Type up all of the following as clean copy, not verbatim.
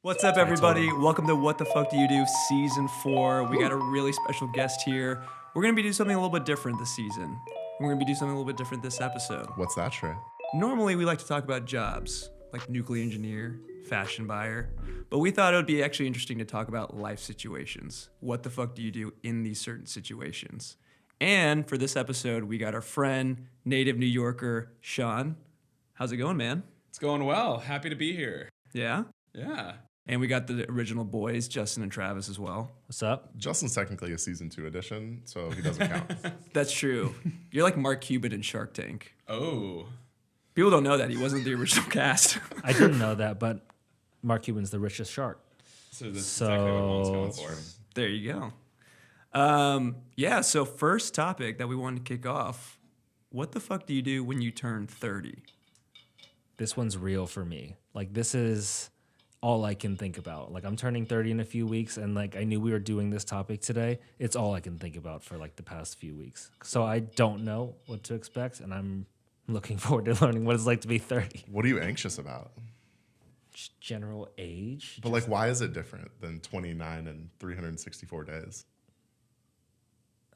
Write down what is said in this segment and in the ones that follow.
What's up, everybody? Welcome to What the Fuck Do You Do Season 4. We got a really special guest here. We're going to be doing something a little bit different this season. We're going to be doing something a little bit different this episode. What's that, Trey? Normally, we like to talk about jobs, like nuclear engineer, fashion buyer. But we thought it would be actually interesting to talk about life situations. What the fuck do you do in these certain situations? And for this episode, we got our friend, native New Yorker, Sean. How's it going, man? It's going well. Happy to be here. Yeah? Yeah. And we got the original boys, Justin and Travis, as well. What's up? Justin's technically a season 2 edition, so he doesn't count. That's true. You're like Mark Cuban in Shark Tank. Oh. People don't know that. He wasn't the original cast. I didn't know that, but Mark Cuban's the richest shark. So that's exactly what one's going for. There you go. So first topic that we wanted to kick off, what the fuck do you do when you turn 30? This one's real for me. Like, this is all I can think about. Like, I'm turning 30 in a few weeks, and like I knew we were doing this topic today. It's all I can think about for like the past few weeks. So I don't know what to expect, and I'm looking forward to learning what it's like to be 30. What are you anxious about? Just general age. But like, why is it different than 29 and 364 days?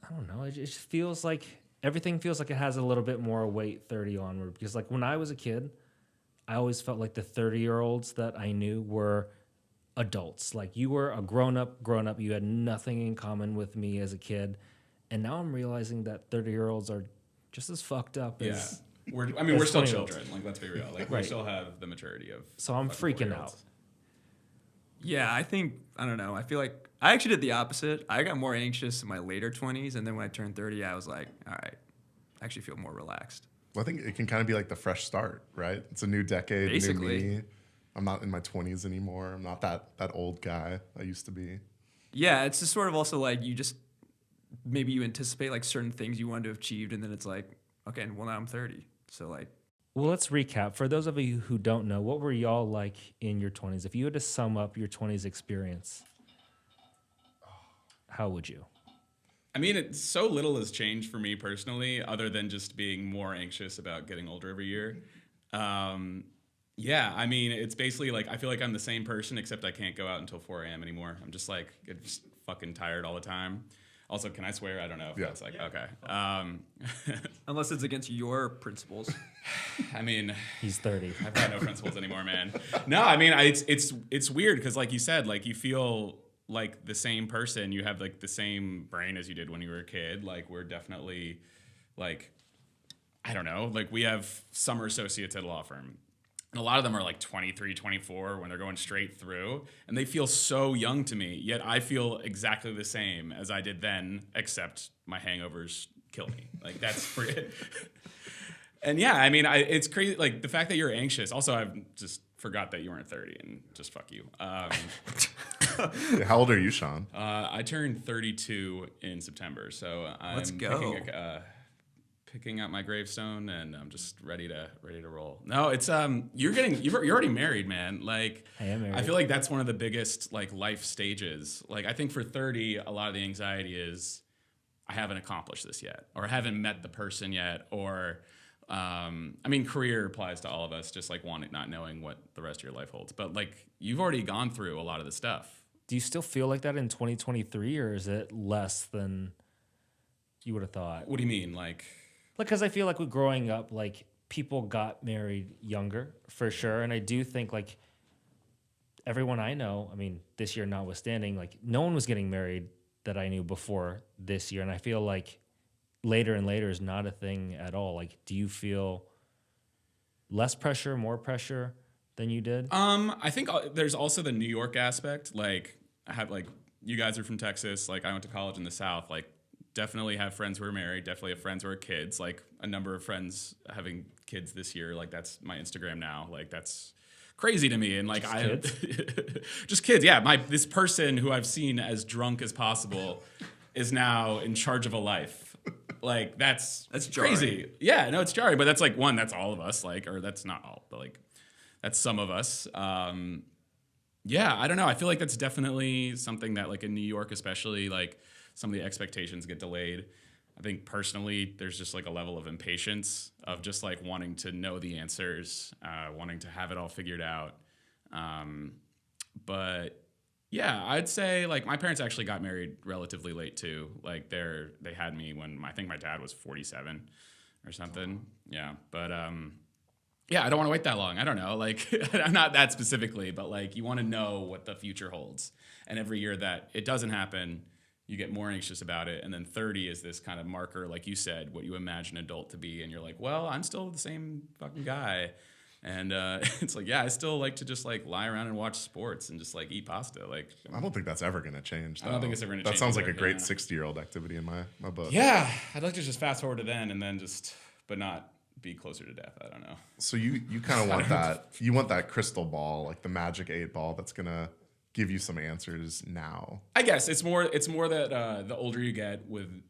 I don't know. It just feels like everything feels like it has a little bit more weight 30 onward. Because like when I was a kid, I always felt like the 30-year-olds that I knew were adults. Like, you were a grown-up. You had nothing in common with me as a kid. And now I'm realizing that 30-year-olds are just as fucked up as... We're as still 20-year-olds. children. Like, let's be real. Like, we Right. still have the maturity of... So I'm fucking freaking 40-year-olds. out. Yeah, I don't know. I feel like I actually did the opposite. I got more anxious in my later 20s, and then when I turned 30, I was like, all right, I actually feel more relaxed. Well, I think it can kind of be like the fresh start, right? It's a new decade, Basically. new me. I'm not in my 20s anymore. I'm not that old guy I used to be. Yeah, it's just sort of also like maybe you anticipate like certain things you wanted to have achieved, and then it's like, okay, well, now I'm 30. So like, Well, let's recap. For those of you who don't know, what were y'all like in your 20s? If you had to sum up your 20s experience, how would you? I mean, so little has changed for me personally, other than just being more anxious about getting older every year. I mean, it's basically like I feel like I'm the same person, except I can't go out until 4 a.m. anymore. I'm just like just fucking tired all the time. Also, can I swear? I don't know if that's like, okay. unless it's against your principles. I mean, He's 30. I've got no principles anymore, man. No, I mean, it's weird because, like you said, like you feel like the same person. You have like the same brain as you did when you were a kid. Like we're definitely, like, I don't know. Like we have summer associates at a law firm. And a lot of them are like 23, 24 when they're going straight through. And they feel so young to me. Yet I feel exactly the same as I did then, except my hangovers kill me. Like that's pretty... And yeah, I mean, it's crazy. Like the fact that you're anxious. Also, I've just forgot that you weren't 30 and just fuck you. Yeah, how old are you, Sean? I turned 32 in September. So I'm Let's go. Picking up my gravestone, and I'm just ready to roll. No, it's you're already married, man. Like I am married. I feel like that's one of the biggest like life stages. Like I think for 30, a lot of the anxiety is I haven't accomplished this yet, or I haven't met the person yet, or I mean, career applies to all of us, just like not knowing what the rest of your life holds. But like you've already gone through a lot of the stuff. Do you still feel like that in 2023, or is it less than you would have thought? What do you mean, like? Because I feel like with growing up, like people got married younger for sure, and I do think like everyone I know, I mean, this year notwithstanding, like no one was getting married that I knew before this year, and I feel like later and later is not a thing at all. Like, do you feel less pressure, more pressure than you did? I think there's also the New York aspect. Like, I have like you guys are from Texas. Like, I went to college in the South. Like, definitely have friends who are married. Definitely have friends who are kids. Like, a number of friends having kids this year. Like, that's my Instagram now. Like, that's crazy to me. And like, just kids. Yeah, this person who I've seen as drunk as possible is now in charge of a life. Like, that's crazy. jarring. Yeah, no, it's jarring. But that's like that's all of us. Like, or that's not all, but like. That's some of us. Yeah, I don't know. I feel like that's definitely something that, like in New York especially, like some of the expectations get delayed. I think personally, there's just like a level of impatience of just like wanting to know the answers, wanting to have it all figured out. But yeah, I'd say like my parents actually got married relatively late too. Like they had me when I think my dad was 47 or something. Yeah, but yeah, I don't want to wait that long. I don't know. Like I'm not that specifically, but like you want to know what the future holds. And every year that it doesn't happen, you get more anxious about it. And then 30 is this kind of marker, like you said, what you imagine an adult to be. And you're like, well, I'm still the same fucking guy. And it's like, yeah, I still like to just like lie around and watch sports and just like eat pasta. Like, I don't think that's ever going to change. I don't think it's ever going to That change. sounds like either, a great yeah. 60-year-old activity in my book. Yeah, I'd like to just fast forward to then and then just, but not be closer to death. I don't know. So you kind of want that. You want that crystal ball, like the magic 8 ball, that's gonna give you some answers now. I guess it's more that the older you get when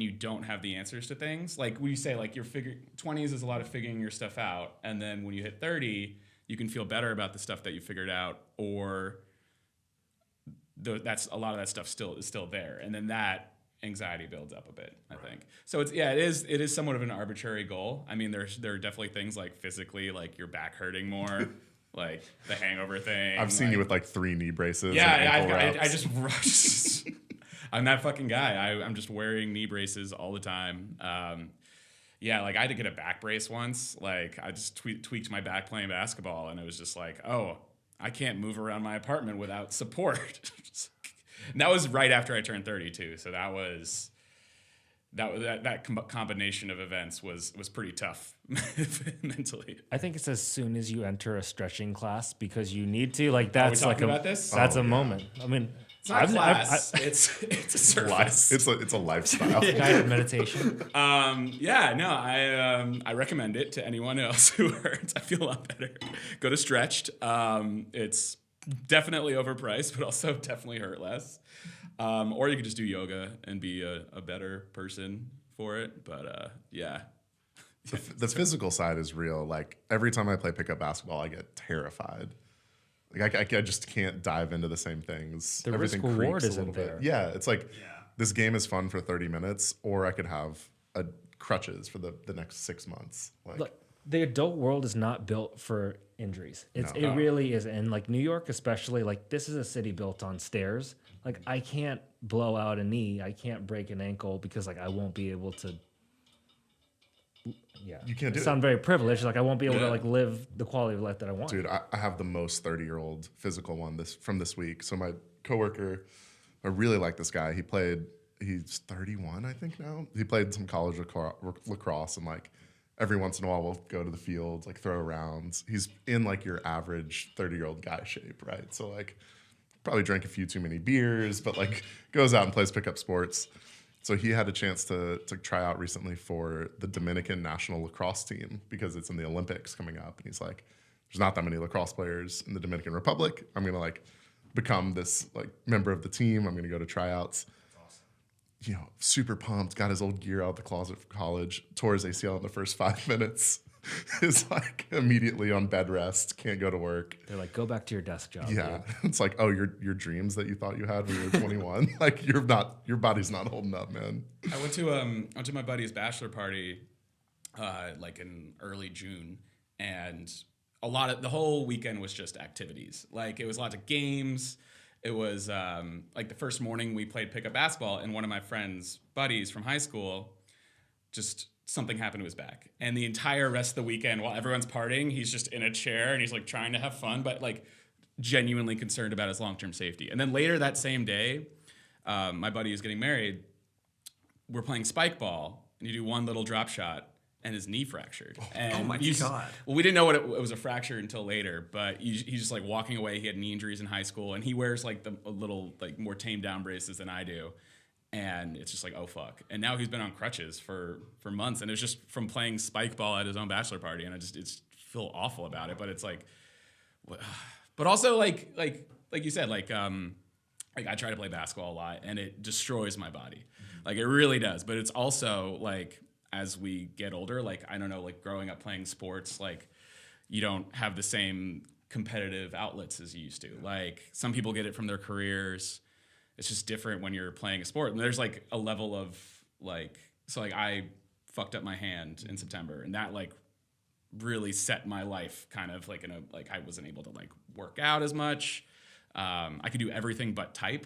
you don't have the answers to things, like when you say like 20s is a lot of figuring your stuff out, and then when you hit 30, you can feel better about the stuff that you figured out, or that's a lot of that stuff is still there, and then that anxiety builds up a bit. I think so. It is somewhat of an arbitrary goal. I mean, there are definitely things like physically, like your back hurting more. Like the hangover thing. I've seen you with like 3 knee braces. Yeah, and ankle I wraps. just rush. I'm that fucking guy. I'm just wearing knee braces all the time. Yeah, like I had to get a back brace once. Like I just tweaked my back playing basketball, and it was just like, oh, I can't move around my apartment without support. And that was right after I turned 30 too. So that combination of events was pretty tough mentally. I think it's as soon as you enter a stretching class because you need to. Like that's talking like about this? That's a moment. I mean, It's not a class. It's a service. It's a lifestyle. guided meditation. Yeah, no, I recommend it to anyone else who hurts. I feel a lot better. Go to Stretched. It's definitely overpriced, but also definitely hurt less. Or you could just do yoga and be a better person for it. But yeah. The physical side is real. Like every time I play pickup basketball, I get terrified. Like I just can't dive into the same things. The Everything risk reward creaks a isn't little there. bit. Yeah, it's like this game is fun for 30 minutes, or I could have crutches for the next 6 months. Like Look, the adult world is not built for injuries. It No. really is. And like New York, especially, like this is a city built on stairs. Like I can't blow out a knee. I can't break an ankle because like I won't be able to. Yeah, You can't do I sound very privileged. Like I won't be able to Yeah. like live the quality of life that I want. dude, I have the most 30-year-old physical one from this week. So my coworker, I really like this guy. He's 31, I think now. He played some college lacrosse, and like every once in a while we'll go to the field, like throw rounds. He's in like your average 30-year-old guy shape, right? So like probably drank a few too many beers, but like goes out and plays pickup sports. So he had a chance to try out recently for the Dominican national lacrosse team because it's in the Olympics coming up. And he's like, there's not that many lacrosse players in the Dominican Republic. I'm going to like become this like member of the team. I'm going to go to tryouts. You know, super pumped, got his old gear out of the closet for college, tore his ACL in the first 5 minutes. Is like immediately on bed rest, can't go to work. They're like, go back to your desk job. Yeah, dude. it's like, oh, your dreams that you thought you had when you were 21, like your body's not holding up, man. I went to my buddy's bachelor party, like in early June, and the whole weekend was just activities. Like it was lots of games. It was like the first morning we played pickup basketball, and one of my friend's buddies from high school just something happened to his back. And the entire rest of the weekend, while everyone's partying, he's just in a chair and he's like trying to have fun, but like genuinely concerned about his long-term safety. And then later that same day, my buddy is getting married. We're playing spike ball, and you do one little drop shot, and his knee fractured. And my God. Well, we didn't know it was a fracture until later, but he's just like walking away. He had knee injuries in high school, and he wears like a little like more tamed down braces than I do. And it's just like, oh fuck. And now he's been on crutches for months, and it's just from playing spike ball at his own bachelor party, and it's feel awful about it. But it's like, but also like you said, like I try to play basketball a lot, and it destroys my body. Like it really does. But it's also like as we get older, like I don't know, like growing up playing sports, like you don't have the same competitive outlets as you used to. Like some people get it from their careers. It's just different when you're playing a sport. And there's like a level of like, so like I fucked up my hand in September, and that like really set my life kind of like I wasn't able to like work out as much. I could do everything but type.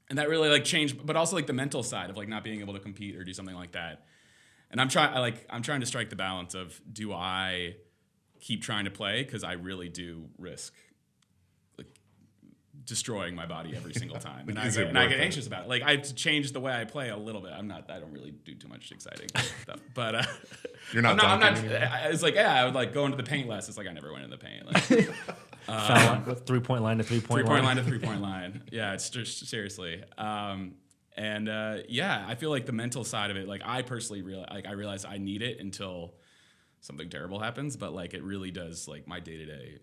And that really like changed, but also like the mental side of like not being able to compete or do something like that. And I'm trying to strike the balance of, do I keep trying to play? Cause I really do risk like destroying my body every single time. Like, and I get anxious about it. Like I've changed the way I play a little bit. I don't really do too much exciting stuff, but You're not. I'm not. dunking. It's like, yeah, I would like go into the paint less. It's like I never went into the paint. Like, With 3-point line to 3-point three-point line. line to 3-point line. Yeah, it's just seriously. Yeah, I feel like the mental side of it, like I personally realized I need it until something terrible happens, but like it really does, like my day-to-day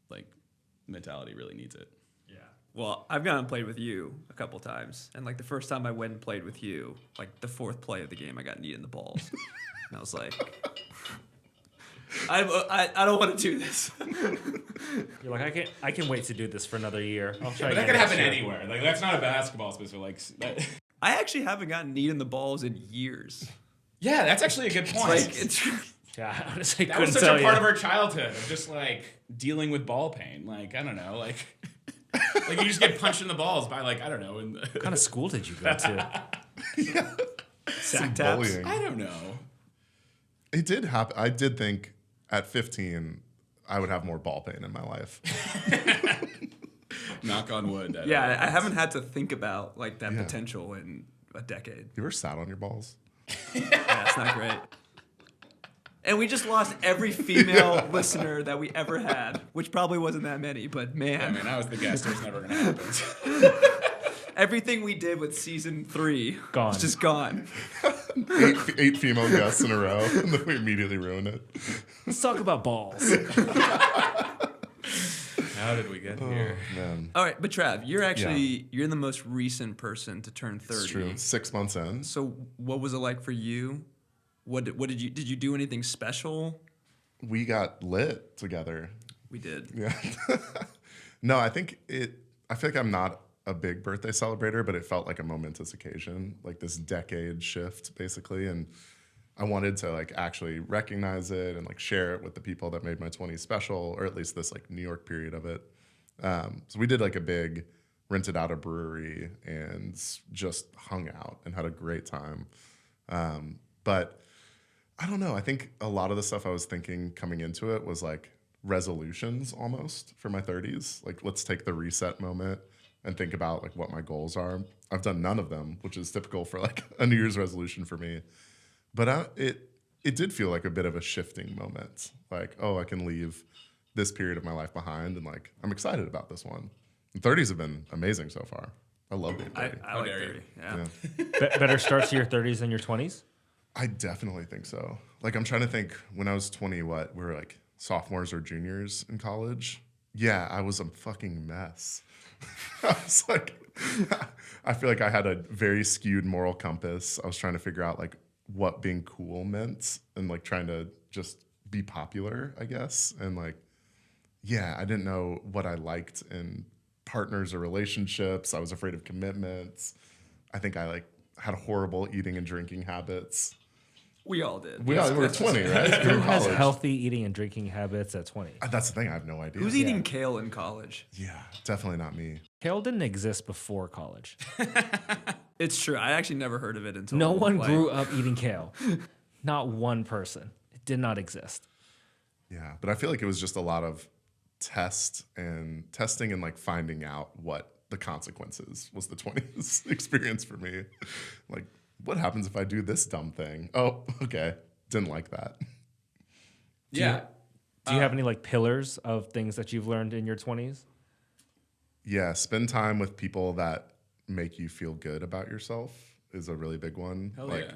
like mentality really needs it. Yeah. Well, I've gone and played with you a couple times, and like the first time I went and played with you, like the fourth play of the game, I got kneed in the balls, and I was like, I don't want to do this. You're like, I can wait to do this for another year. I'll try. But that again could next happen year. anywhere. Like that's not a basketball specific. Like, I actually haven't gotten kneed in the balls in years. yeah, that's actually a good point. Like it's. Yeah, I honestly that was couldn't such tell a part you. of our childhood of just like dealing with ball pain. Like I don't know, like like you just get punched in the balls by like I don't know. What kind of school did you go to? Sack taps. Bullying. I don't know. It did happen. I did think at 15 I would have more ball pain in my life. Knock on wood. Yeah, I haven't had to think about like that Yeah. potential in a decade. You ever sat on your balls? Yeah, it's not great. And we just lost every female listener that we ever had, which probably wasn't that many, but man, I mean, I was the guest. It was never gonna happen. everything we did with season 3 Gone. is just gone. Eight female guests in a row, and then we immediately ruined it. Let's talk about balls. How did we get here? Man, All right, but Trav, you're the most recent person to turn 30. it's true. 6 months in. So what was it like for you? What did you do anything special? We got lit together. We did. Yeah. No, I feel like I'm not a big birthday celebrator, but it felt like a momentous occasion, like this decade shift basically. And I wanted to like actually recognize it and like share it with the people that made my 20s special, or at least this like New York period of it. So we did like a big, rented out a brewery and just hung out and had a great time. But I don't know. I think a lot of the stuff I was thinking coming into it was like resolutions almost for my 30s. Like, let's take the reset moment and think about like what my goals are. I've done none of them, which is typical for like a New Year's resolution for me. But it did feel like a bit of a shifting moment. Like, oh, I can leave this period of my life behind, and like I'm excited about this one. And 30s have been amazing so far. I love being 30. I like dare you. 30. Yeah. Yeah. Better start to your 30s than your 20s? I definitely think so. Like, I'm trying to think when I was 20, we were like sophomores or juniors in college. Yeah, I was a fucking mess. I was like, I feel like I had a very skewed moral compass. I was trying to figure out like what being cool meant and like trying to just be popular, I guess. And like, yeah, I didn't know what I liked in partners or relationships. I was afraid of commitments. I think I like had horrible eating and drinking habits. We all did. We were 20, right? We were Who in has college. healthy eating and drinking habits at 20? That's the thing. I have no idea. Who's eating kale in college? Yeah, definitely not me. Kale didn't exist before college. It's true. I actually never heard of it until No one like, grew up eating kale. Not one person. It did not exist. Yeah, but I feel like it was just a lot of testing and like finding out what the consequences was. The 20s experience for me. Like, what happens if I do this dumb thing? Oh, okay. Didn't like that. Yeah. Do you have any like pillars of things that you've learned in your 20s? Yeah, spend time with people that make you feel good about yourself is a really big one. Hell like yeah.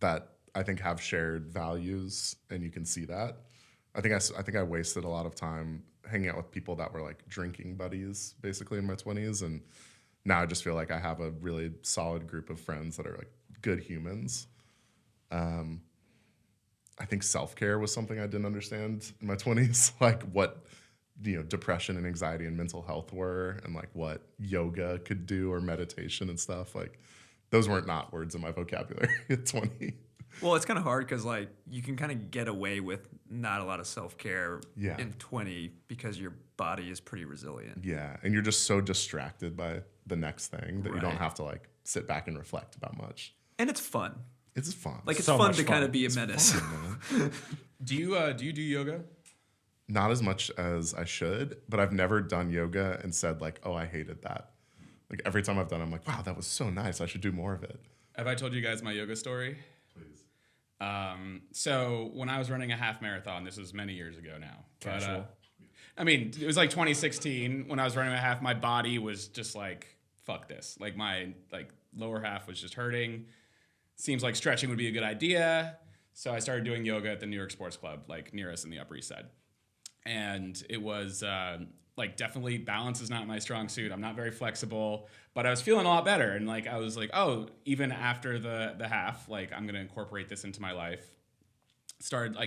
that I think have shared values, and you can see that. I think I wasted a lot of time hanging out with people that were like drinking buddies basically in my 20s, and now I just feel like I have a really solid group of friends that are like good humans. I think self-care was something I didn't understand in my 20s, like what depression and anxiety and mental health were, and like what yoga could do or meditation and stuff. Like those weren't not words in my vocabulary at 20. Well, it's kind of hard because like you can kind of get away with not a lot of self-care Yeah. in 20 because your body is pretty resilient. Yeah, and you're just so distracted by the next thing that you don't Right. have to like sit back and reflect about much. And it's fun. It's fun. Like it's So fun much to kind fun. of be a menace. Man. Do you do yoga? Not as much as I should, but I've never done yoga and said like, oh, I hated that. Like every time I've done it, I'm like, wow, that was so nice. I should do more of it. Have I told you guys my yoga story? Please. So when I was running a half marathon, this was many years ago now. Casual. I mean, it was like 2016 when I was running a half. My body was just like, fuck this. Like my lower half was just hurting. Seems like stretching would be a good idea. So I started doing yoga at the New York Sports Club, like near us in the Upper East Side. And it was like definitely balance is not my strong suit. I'm not very flexible, but I was feeling a lot better. And like I was like, oh, even after the half, like I'm gonna incorporate this into my life.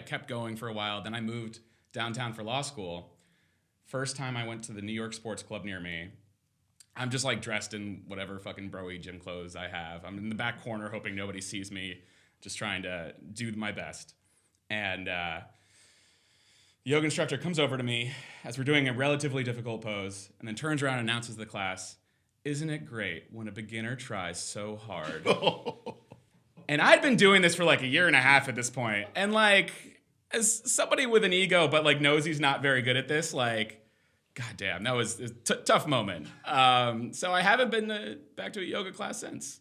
Kept going for a while. Then I moved downtown for law school. First time I went to the New York Sports Club near me, I'm just like dressed in whatever fucking broy gym clothes I have. I'm in the back corner hoping nobody sees me, just trying to do my best. And the yoga instructor comes over to me as we're doing a relatively difficult pose and then turns around and announces to the class, "Isn't it great when a beginner tries so hard?" And I'd been doing this for like a year and a half at this point. And like, as somebody with an ego, but like knows he's not very good at this, like, God damn, that was a tough moment. So I haven't been back to a yoga class since.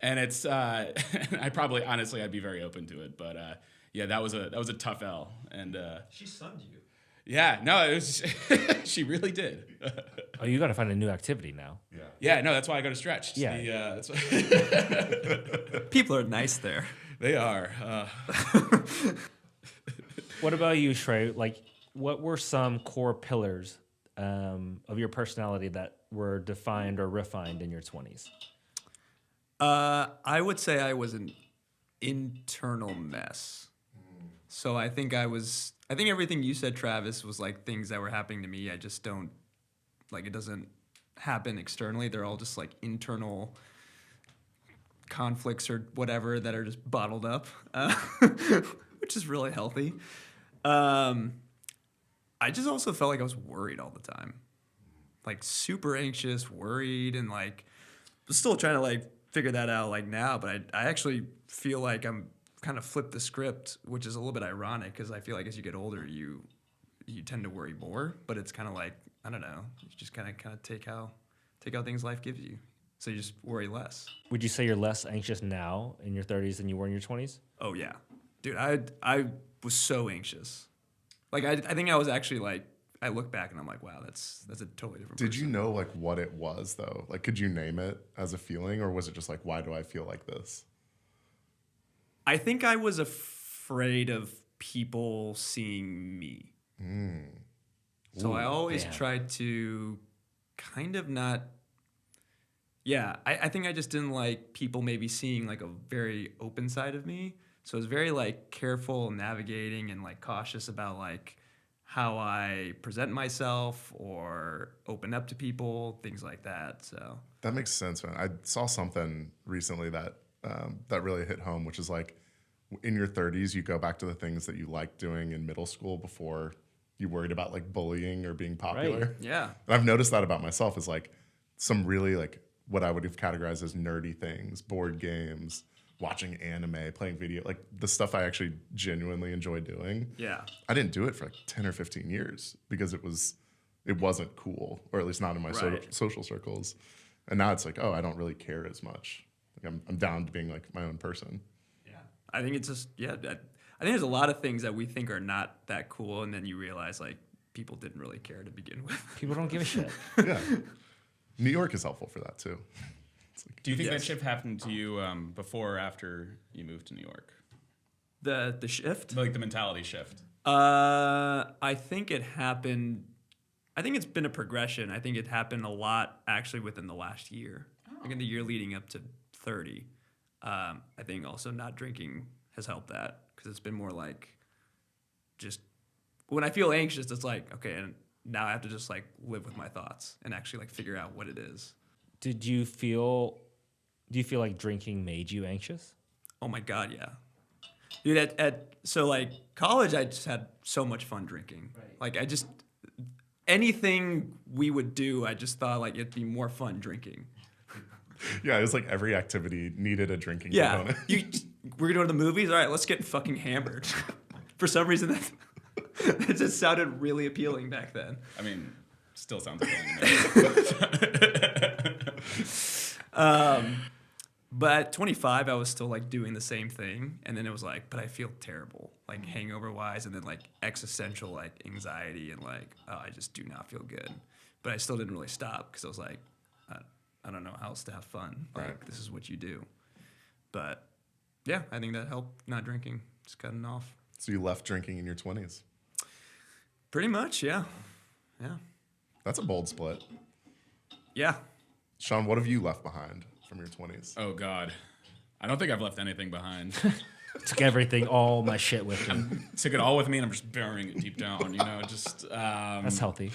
And it's, I probably, honestly, I'd be very open to it. But yeah, that was a tough L. And She sunned you. yeah, no, it was, she really did. Oh, you got to find a new activity now. Yeah, no, that's why I go to stretch. Yeah. That's why People are nice there. they are. What about you, Shrey? Like, what were some core pillars of your personality that were defined or refined in your 20s? I would say I was an internal mess. So I think everything you said, Travis, was like things that were happening to me. I just don't, like, it doesn't happen externally. They're all just like internal conflicts or whatever that are just bottled up, which is really healthy. I just also felt like I was worried all the time, like super anxious, worried, and like still trying to like figure that out like now. But I actually feel like I'm kind of flipped the script, which is a little bit ironic because I feel like as you get older, you tend to worry more. But it's kind of like, I don't know, you just kind of take how things life gives you. So you just worry less. Would you say you're less anxious now in your 30s than you were in your 20s? Oh yeah, dude, I was so anxious. Like I think I was actually like, I look back and I'm like, wow, that's a totally different Did person. you know like what it was though? Like, could you name it as a feeling, or was it just like, why do I feel like this? I think I was afraid of people seeing me. So I always damn. tried to kind of not. Yeah, I think I just didn't like people maybe seeing like a very open side of me. So I was very like careful navigating and like cautious about like how I present myself or open up to people, things like that. So That makes sense, man. I saw something recently that that really hit home, which is like in your 30s, you go back to the things that you liked doing in middle school before you worried about like bullying or being popular. Right. yeah, And I've noticed that about myself is like some really like what I would have categorized as nerdy things, board games, watching anime, playing video, like the stuff I actually genuinely enjoy doing. yeah. I didn't do it for like 10 or 15 years because it wasn't cool, or at least not in my Right. social circles. And now it's like, oh, I don't really care as much. Like I'm down to being like my own person. Yeah, I think it's just I think there's a lot of things that we think are not that cool, and then you realize like people didn't really care to begin with. People don't give a shit. Yeah. New York is helpful for that too. Do you think Yes. that shift happened to you before or after you moved to New York? The shift. Like the mentality shift. I think it happened. I think it's been a progression. I think it happened a lot actually within the last year, like in the year leading up to 30. I think also not drinking has helped that because it's been more like just when I feel anxious, it's like, okay, and now I have to just like live with my thoughts and actually like figure out what it is. Do you feel like drinking made you anxious? Oh my God, yeah. Dude, so like college, I just had so much fun drinking. Right. Like anything we would do, I just thought like it'd be more fun drinking. Yeah, it was like every activity needed a drinking Yeah, component. we're gonna go to the movies. All right, let's get fucking hammered. For some reason, that just sounded really appealing back then. I mean, still sounds appealing to me. But at 25, I was still like doing the same thing, and then it was like, but I feel terrible, like hangover wise, and then like existential like anxiety and like, oh, I just do not feel good. But I still didn't really stop because I was like, I don't know how else to have fun. Like Right. this is what you do. But yeah, I think that helped not drinking, just cutting off. So you left drinking in your 20s. Pretty much, yeah, yeah, That's a bold split. yeah. Sean, what have you left behind from your 20s? Oh God, I don't think I've left anything behind. Took everything, all my shit with me. Took it all with me, and I'm just burying it deep down. You know, just That's healthy.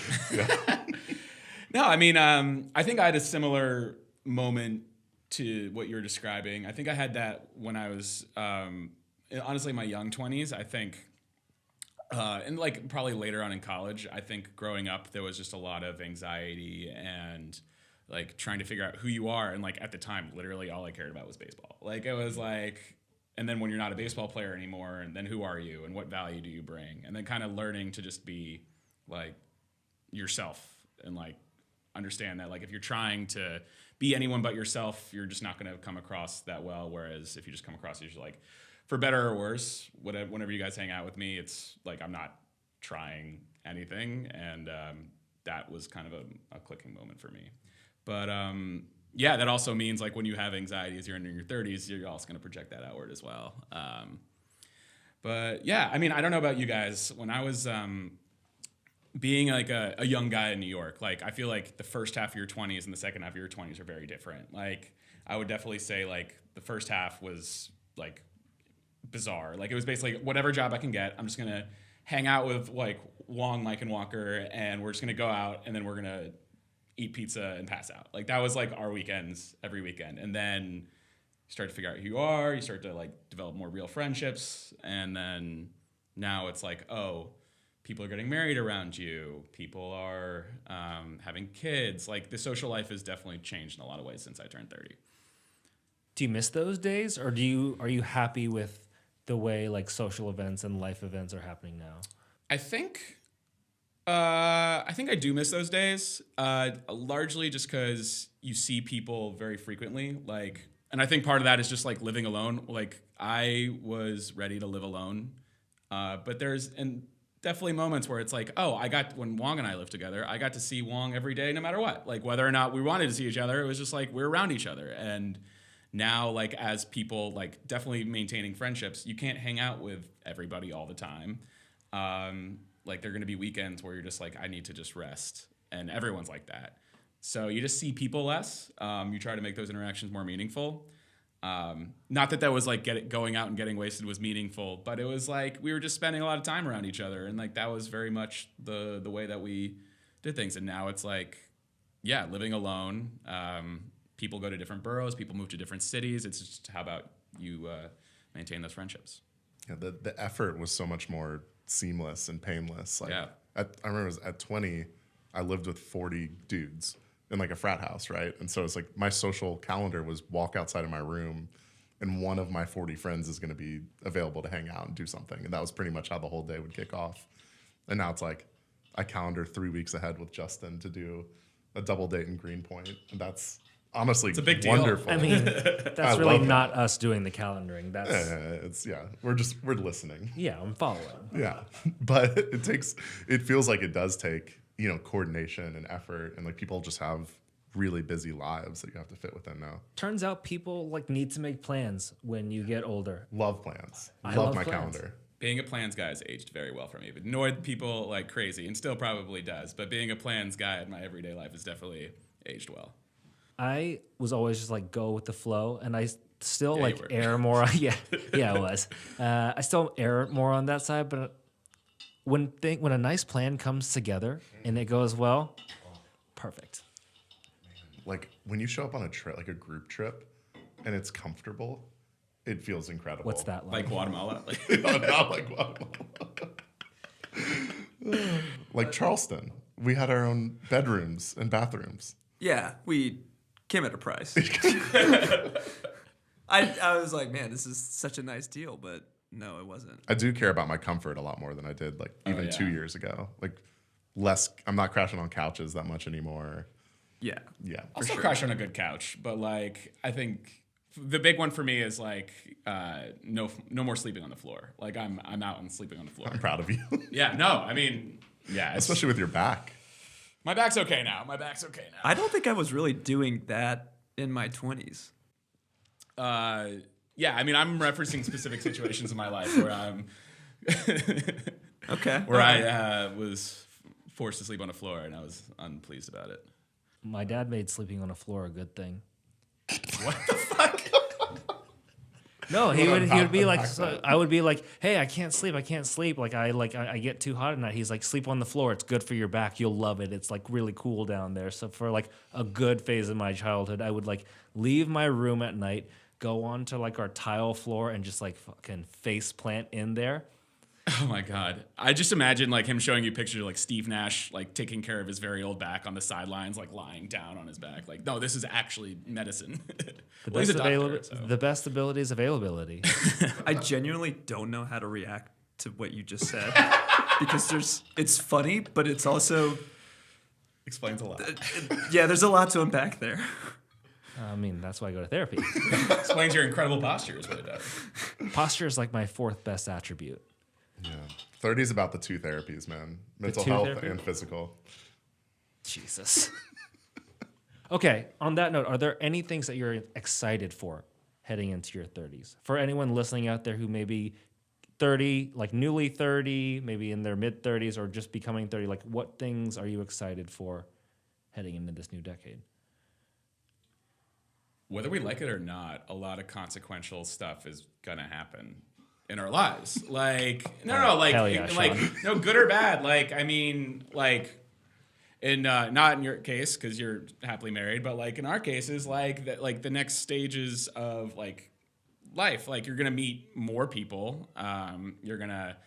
No, I mean, I think I had a similar moment to what you're describing. I think I had that when I was, honestly, my young 20s. I think, and like probably later on in college, I think growing up, there was just a lot of anxiety and like trying to figure out who you are. And like at the time, literally all I cared about was baseball. Like it was like, and then when you're not a baseball player anymore, and then who are you and what value do you bring? And then kind of learning to just be like yourself and like understand that like if you're trying to be anyone but yourself, you're just not going to come across that well. Whereas if you just come across, you're like, for better or worse, whenever you guys hang out with me, it's like I'm not trying anything, and that was kind of a clicking moment for me. But yeah, that also means like when you have anxiety as you're in your 30s, you're also going to project that outward as well. But yeah, I mean, I don't know about you guys. When I was being like a young guy in New York, like I feel like the first half of your 20s and the second half of your 20s are very different. Like I would definitely say like the first half was like bizarre. Like it was basically whatever job I can get, I'm just gonna hang out with like Wong, Mike, and Walker, and we're just gonna go out and then we're gonna eat pizza and pass out. Like that was like our weekends every weekend. And then you start to figure out who you are, you start to like develop more real friendships, and then now it's like, oh, people are getting married around you, people are having kids. Like the social life has definitely changed in a lot of ways since I turned 30. Do you miss those days, or are you happy with the way like social events and life events are happening now? I think I do miss those days, largely just because you see people very frequently. Like, and I think part of that is just like living alone. Like I was ready to live alone, but there's definitely moments where it's like, oh, when Wong and I lived together, I got to see Wong every day, no matter what. Like whether or not we wanted to see each other, it was just like we're around each other. And now, like as people, like definitely maintaining friendships, you can't hang out with everybody all the time. Like there are going to be weekends where you're just like, I need to just rest, and everyone's like that. So you just see people less. You try to make those interactions more meaningful. Not that was like going out and getting wasted was meaningful, but it was like we were just spending a lot of time around each other, and like that was very much the way that we did things. And now it's like, yeah, living alone. People go to different boroughs. People move to different cities. It's just how about you maintain those friendships? Yeah, the effort was so much more seamless and painless. Like Yeah. I remember at 20, I lived with 40 dudes in like a frat house, right? And so it's like my social calendar was walk outside of my room, and one of my 40 friends is going to be available to hang out and do something. And that was pretty much how the whole day would kick off. And now it's like I calendar 3 weeks ahead with Justin to do a double date in Greenpoint, and that's honestly It's a big deal. wonderful. I mean, that's really not us doing the calendaring. That's we're listening. yeah, I'm following. Yeah, but it feels like it does take, coordination and effort, and like people just have really busy lives that you have to fit within now. Turns out people like need to make plans when you get older. Love plans. I love love my plans. calendar. Being a plans guy has aged very well for me. But annoyed people like crazy, and still probably does. But being a plans guy in my everyday life has definitely aged well. I was always just like go with the flow, and I still Yeah, like you were. err more. Yeah, I was. I still err more on that side, but when a nice plan comes together and it goes well, perfect. Like when you show up on a trip, like a group trip, and it's comfortable, it feels incredible. What's that Like like? Guatemala. Like, No, not like Guatemala. Like Charleston. We had our own bedrooms and bathrooms. Yeah, we came at a price. I was like, man, this is such a nice deal, but no, it wasn't. I do care about my comfort a lot more than I did like even yeah. 2 years ago. Like less, I'm not crashing on couches that much anymore. Yeah. Yeah. I'll still crash on a good couch, but like I think the big one for me is like no more sleeping on the floor. Like I'm out and sleeping on the floor. I'm proud of you. Yeah, no, I mean, yeah, Especially with your back. my back's okay now. My back's okay now. I don't think I was really doing that in my 20s. Yeah, I mean, I'm referencing specific situations in my life where I'm Okay. where I was forced to sleep on the floor and I was unpleased about it. My dad made sleeping on a floor a good thing. What the fuck? No, he would be like, unpack so I would be like, hey, I can't sleep. I get too hot at night. He's like, sleep on the floor. It's good for your back. You'll love it. It's like really cool down there. So for like a good phase of my childhood, I would like leave my room at night, go onto like our tile floor and just like fucking face plant in there. Oh my god! I just imagine like him showing you pictures of like Steve Nash like taking care of his very old back on the sidelines, like lying down on his back. Like, no, this is actually medicine. Well, he's a doctor, so. The best ability is availability. I genuinely don't know how to react to what you just said because it's funny, but it's also Explains a lot. yeah, there's a lot to unpack there. I mean, that's why I go to therapy. Explains your incredible posture is what it does. Posture is like my fourth best attribute. Yeah. 30 is about the two therapies, man. Mental two health therapy? and physical. Jesus. Okay, on that note, are there any things that you're excited for heading into your 30s? For anyone listening out there who may be 30, like newly 30, maybe in their mid 30s or just becoming 30, like what things are you excited for heading into this new decade? Whether we like it or not, a lot of consequential stuff is gonna happen in our lives. Like like Hell yeah, like Sean. no good or bad. Like I mean, like in not in your case because you're happily married, but like in our cases, like that, like the next stages of like life, like you're gonna meet more people. You're gonna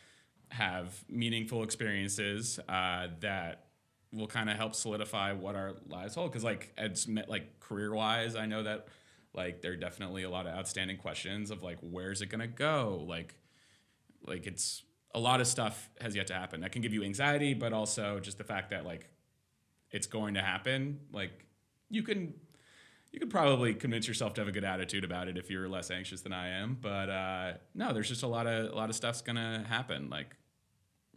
have meaningful experiences that will kind of help solidify what our lives hold. Because like it's like career wise, I know that like there are definitely a lot of outstanding questions of like where's it gonna go. Like it's a lot of stuff has yet to happen that can give you anxiety, but also just the fact that like it's going to happen. Like you could probably convince yourself to have a good attitude about it if you're less anxious than I am. But no, there's just a lot of stuff's gonna happen like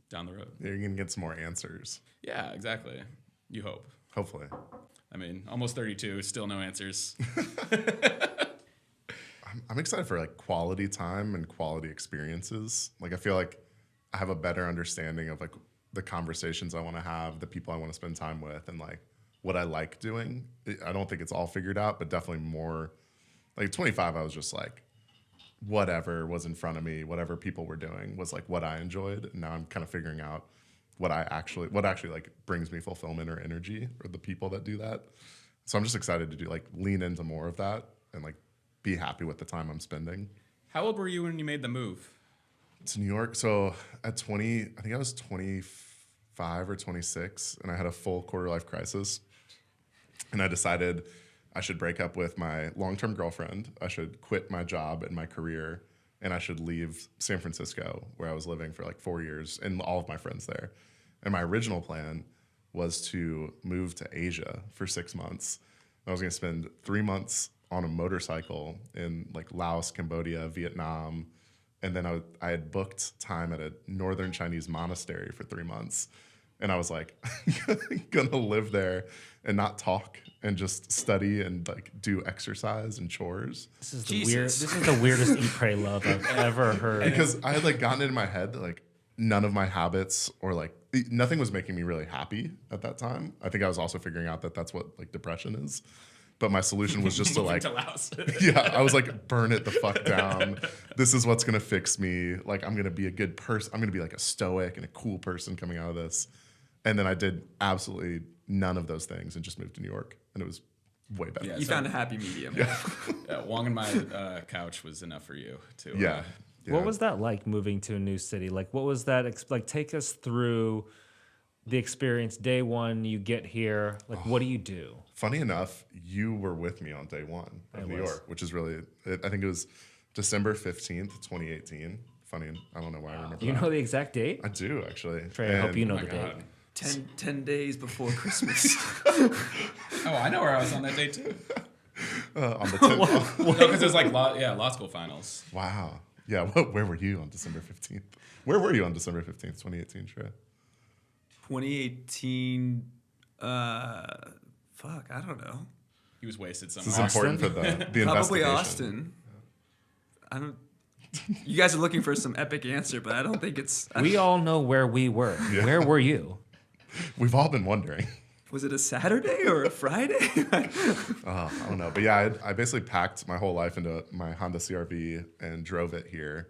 down the road. You're going to get some more answers. Yeah, exactly. You hope. Hopefully. I mean, almost 32, still no answers. I'm excited for like quality time and quality experiences. Like I feel like I have a better understanding of like the conversations I want to have, the people I want to spend time with, and like what I like doing. I don't think it's all figured out, but definitely more. Like 25, I was just like, whatever was in front of me, whatever people were doing was like what I enjoyed. And now I'm kind of figuring out what actually like brings me fulfillment or energy, or the people that do that. So I'm just excited to do like lean into more of that and like be happy with the time I'm spending. How old were you when you made the move? To New York. So at 20, I think I was 25 or 26, and I had a full quarter life crisis. And I decided I should break up with my long-term girlfriend. I should quit my job and my career, and I should leave San Francisco, where I was living for like 4 years, and all of my friends there. And my original plan was to move to Asia for 6 months. I was going to spend 3 months on a motorcycle in like Laos, Cambodia, Vietnam. And then I had booked time at a northern Chinese monastery for 3 months. And I was like, gonna live there and not talk and just study and like do exercise and chores. This is Jesus. the weirdest eat, pray, love I've ever heard. Because I had like gotten it in my head that like none of my habits or like nothing was making me really happy at that time. I think I was also figuring out that that's what like depression is. But my solution was just to like, To Laos. yeah, I was like, burn it the fuck down. This is what's gonna fix me. Like, I'm gonna be a good person. I'm gonna be like a stoic and a cool person coming out of this. And then I did absolutely none of those things and just moved to New York. And it was way better. Yeah. You So- found a happy medium. Yeah, Wong and my couch was enough for you too. Yeah. What was that like moving to a new city? Like, what was that? Like, take us through the experience. Day one, you get here. Like, what do you do? Funny enough, you were with me on day one of New York, which is really, I think it was December 15th, 2018. Funny, I don't know why I remember Do you that. know the exact date? I do, actually. Trey, I hope you know Oh my the date. God. 10 days before Christmas. Oh, I know where I was on that day too. On the 10th. No, because it was like law school finals. Wow. Yeah, where were you on December 15th? Where were you on December 15th, 2018, Trey? 2018. Fuck, I don't know. He was wasted This is somewhere. important for the Probably investigation. Austin. I don't. You guys are looking for some epic answer, but I don't think it's. We all know where we were. Where were you? We've all been wondering. Was it a Saturday or a Friday? I don't know. But yeah, I basically packed my whole life into my Honda CRV and drove it here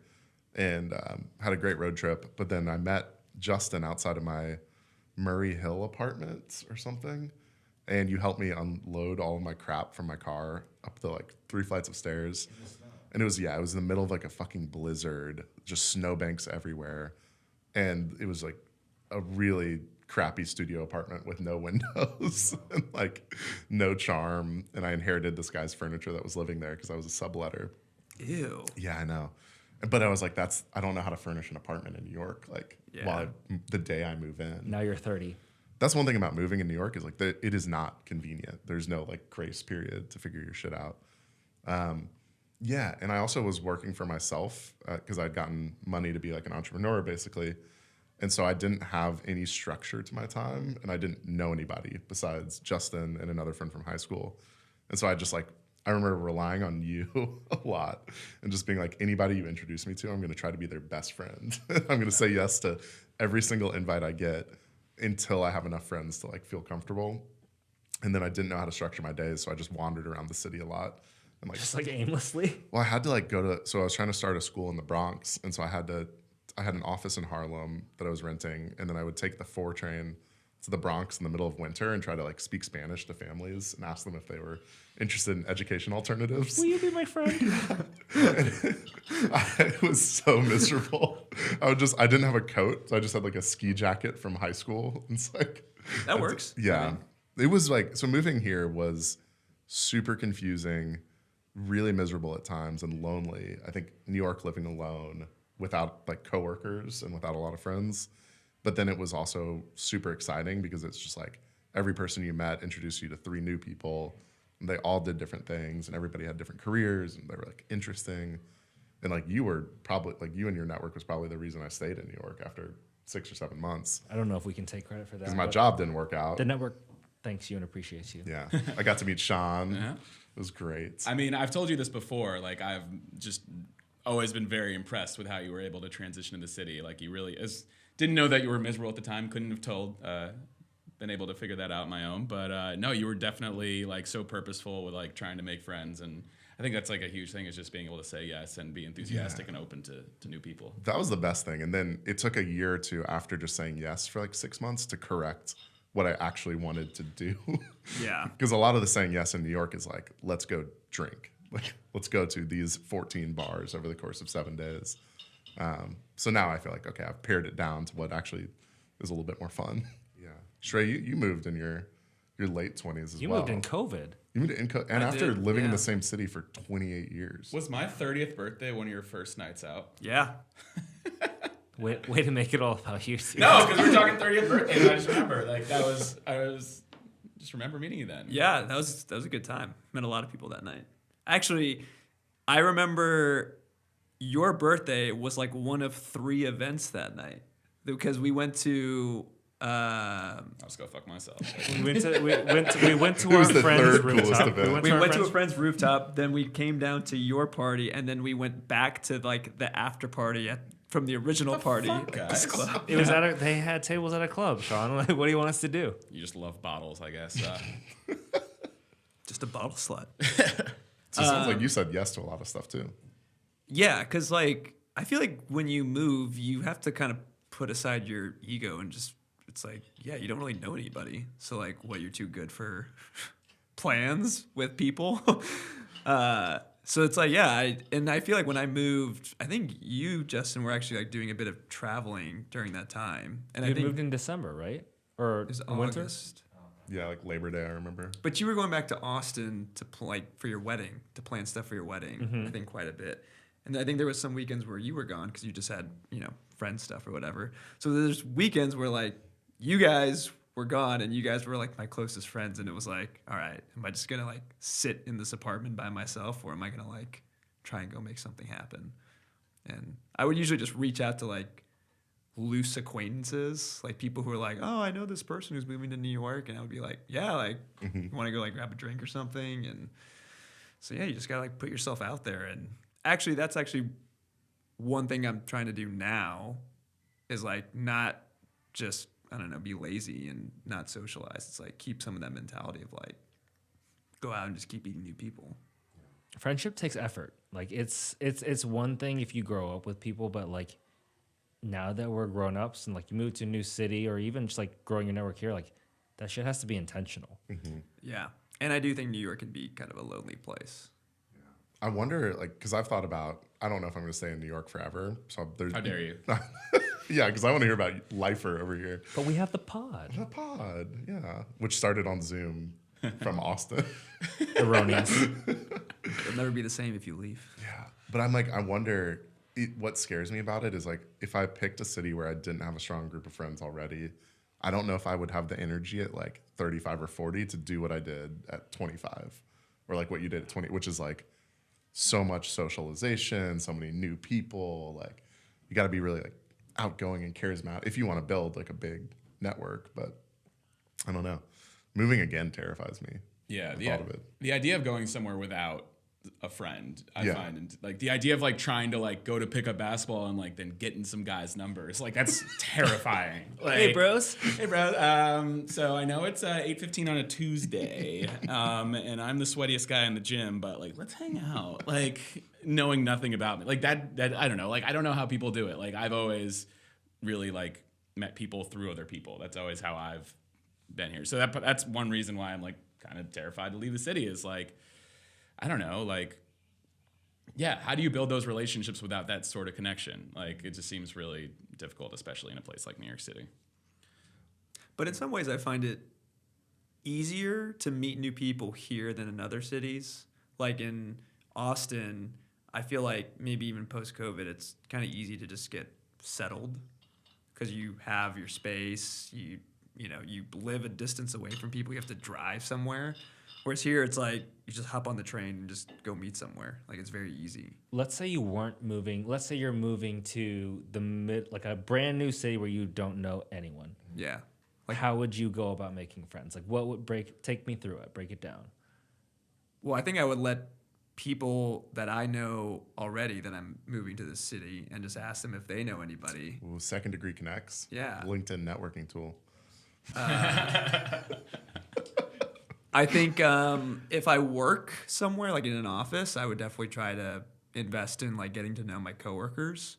and had a great road trip. But then I met Justin outside of my Murray Hill apartment or something. And you helped me unload all of my crap from my car up the like 3 flights of stairs. And it was in the middle of like a fucking blizzard, just snowbanks everywhere. And it was like a really crappy studio apartment with no windows and like no charm. And I inherited this guy's furniture that was living there because I was a subletter. Ew. Yeah, I know. But I was like, I don't know how to furnish an apartment in New York. Like Yeah. the day I move in. Now you're 30. That's one thing about moving in New York is like it is not convenient. There's no like grace period to figure your shit out. Yeah, and I also was working for myself because I'd gotten money to be like an entrepreneur basically. And so I didn't have any structure to my time and I didn't know anybody besides Justin and another friend from high school. And so I remember relying on you a lot and just being like, anybody you introduce me to, I'm going to try to be their best friend. I'm going to say yes to every single invite I get until I have enough friends to like feel comfortable. And then I didn't know how to structure my days. So I just wandered around the city a lot. And like, Just like aimlessly. well, I had to like so I was trying to start a school in the Bronx. And so I had an office in Harlem that I was renting. And then I would take the 4 train to the Bronx in the middle of winter and try to like speak Spanish to families and ask them if they were interested in education alternatives. Will you be my friend? I was so miserable. I didn't have a coat. So I just had like a ski jacket from high school. It's like, That works. yeah. It was like, so moving here was super confusing, really miserable at times and lonely. I think New York living alone without like coworkers and without a lot of friends. But then it was also super exciting because it's just like every person you met introduced you to 3 new people. And they all did different things and everybody had different careers and they were like interesting. And like you and your network was probably the reason I stayed in New York after 6 or 7 months. I don't know if we can take credit for that. Because my but job didn't work out. The network thanks you and appreciates you. Yeah. I got to meet Sean. Yeah. It was great. I mean, I've told you this before. Like, I've just always been very impressed with how you were able to transition to the city. Like, you really didn't know that you were miserable at the time. Couldn't have been able to figure that out on my own. But no, you were definitely like so purposeful with like trying to make friends. And I think that's like a huge thing is just being able to say yes and be enthusiastic and open to new people. That was the best thing. And then it took a year or two after just saying yes for like 6 months to correct what I actually wanted to do. Yeah. Because a lot of the saying yes in New York is like, let's go drink. Like, let's go to these 14 bars over the course of 7 days. So now I feel like, okay, I've pared it down to what actually is a little bit more fun. Yeah. Shrey, you moved in your late 20s as You well. moved in COVID. You moved and I after did, living in yeah. the same city for 28 years. Was my 30th birthday one of your first nights out? Yeah. Way to make it all about you. Steve. No, because we were talking 30th birthday, and I just remember I just remember meeting you then. Yeah, that was a good time. Met a lot of people that night. Actually, I remember your birthday was like one of 3 events that night because we went to. I'll just go fuck myself. We went to It our was the friend's third coolest rooftop. event. We our went to a friend's- friend's rooftop, then we came down to your party, and then we went back to like the after party from the original party fuck, at this guys? club. It was they had tables at a club, Sean. Like, what do you want us to do? You just love bottles, I guess. Just a bottle slut. So it sounds like you said yes to a lot of stuff too. Yeah, because like I feel like when you move, you have to kind of put aside your ego and just it's like, yeah, you don't really know anybody. So like, what, you're too good for plans with people. So it's like, yeah, I feel like when I moved, I think you, Justin, were actually like doing a bit of traveling during that time. And I You think moved in December, right? Or it was winter? August. Yeah, like Labor Day, I remember. But you were going back to Austin to like for your wedding, to plan stuff for your wedding. I think quite a bit. And I think there was some weekends where you were gone because you just had, friend stuff or whatever. So there's weekends where like you guys were gone and you guys were like my closest friends, and it was like, all right, am I just gonna like sit in this apartment by myself, or am I gonna like try and go make something happen? And I would usually just reach out to like loose acquaintances, like people who are like, oh, I know this person who's moving to New York, and I would be like, yeah, like you want to go like grab a drink or something. And so yeah, you just gotta like put yourself out there. And actually, that's actually one thing I'm trying to do now is like not just, I don't know, be lazy and not socialize. It's like keep some of that mentality of like go out and just keep meeting new people. Friendship takes effort. Like it's one thing if you grow up with people, but like now that we're grown ups and like you move to a new city or even just like growing your network here, like that shit has to be intentional. Yeah. And I do think New York can be kind of a lonely place. I wonder, like, because I've thought about, I don't know if I'm going to stay in New York forever. So there's, How dare you? Yeah, because I want to hear about lifer over here. But we have the pod. The pod, yeah, which started on Zoom from Austin. Erroneous. It'll never be the same if you leave. Yeah, but I'm like, I wonder, what scares me about it is like, if I picked a city where I didn't have a strong group of friends already, I don't know if I would have the energy at like 35 or 40 to do what I did at 25, or like what you did at 20, which is like so much socialization, so many new people. Like, you got to be really like outgoing and charismatic if you want to build like a big network. But I don't know. Moving again terrifies me. Yeah, The thought of it. the idea of going somewhere without a friend, I Yeah. find, and like the idea of like trying to like go to pick up basketball and like then getting some guys' numbers, like that's terrifying. Like, Hey, bros. Hey, bro. So I know it's 8:15 on a Tuesday, and I'm the sweatiest guy in the gym, but like let's hang out. Like knowing nothing about me, like that I don't know. Like I don't know how people do it. Like I've always really like met people through other people. That's always how I've been here. So that's one reason why I'm like kind of terrified to leave the city. Is like I don't know, like yeah, how do you build those relationships without that sort of connection? Like it just seems really difficult, especially in a place like New York City. But in some ways, I find it easier to meet new people here than in other cities. Like in Austin, I feel like maybe even post-COVID, it's kind of easy to just get settled because you have your space. You live a distance away from people. You have to drive somewhere. Whereas here, it's like you just hop on the train and just go meet somewhere. Like it's very easy. Let's say you weren't moving. Let's say you're moving to like a brand new city where you don't know anyone. Yeah. Like, how would you go about making friends? Like, what would take me through it? Break it down. Well, I think I would let people that I know already that I'm moving to this city and just ask them if they know anybody. Ooh, Second Degree Connects. Yeah. LinkedIn networking tool. I think if I work somewhere, like in an office, I would definitely try to invest in like getting to know my coworkers.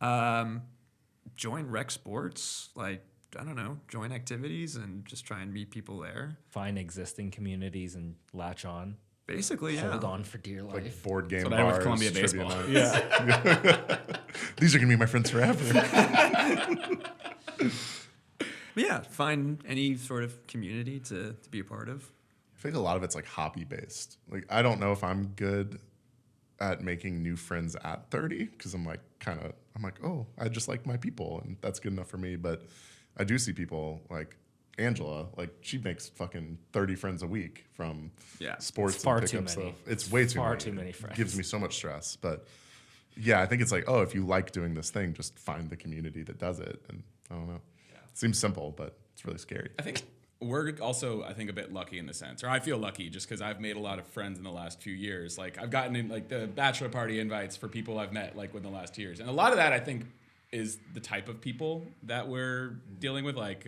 Join rec sports, like I don't know, join activities and just try and meet people there. Find existing communities and latch on. Basically, yeah. Hold on for dear life. Like board game That's what I bars. did with Columbia trivia baseball. nights. Yeah. These are going to be my friends forever. But yeah, find any sort of community to be a part of. I think a lot of it's like hobby based. Like, I don't know if I'm good at making new friends at 30 because I'm like, oh, I just like my people and that's good enough for me. But I do see people like Angela, like she makes fucking 30 friends a week from sports It's far and too pickup many. stuff. It's way too Far many. too many It friends. gives me so much stress. But yeah, I think it's like, oh, if you like doing this thing, just find the community that does it. And I don't know. It seems simple, but it's really scary. I think we're also, I think, a bit lucky in the sense, or I feel lucky just because I've made a lot of friends in the last few years. Like I've gotten in like the bachelor party invites for people I've met like within the last 2 years. And a lot of that I think is the type of people that we're dealing with. Like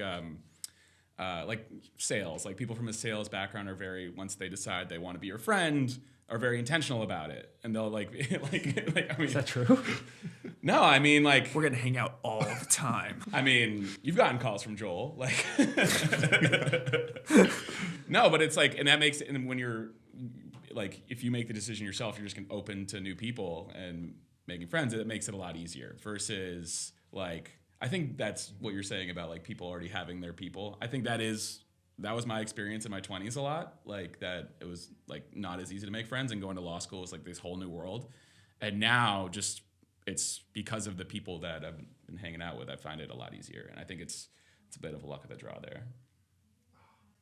like sales, like people from a sales background are very, once they decide they want to be your friend, are very intentional about it, and they'll like I mean, Is that true? no, I mean like We're gonna hang out all the time. I mean, you've gotten calls from Joel, like no, but it's like, and that makes, and when you're like, if you make the decision yourself, you're just gonna open to new people and making friends. It makes it a lot easier versus like, I think that's what you're saying about like people already having their people. I think that was my experience in my 20s a lot. Like that it was like not as easy to make friends, and going to law school was like this whole new world. And now just it's because of the people that I've been hanging out with, I find it a lot easier. And I think it's a bit of a luck of the draw there.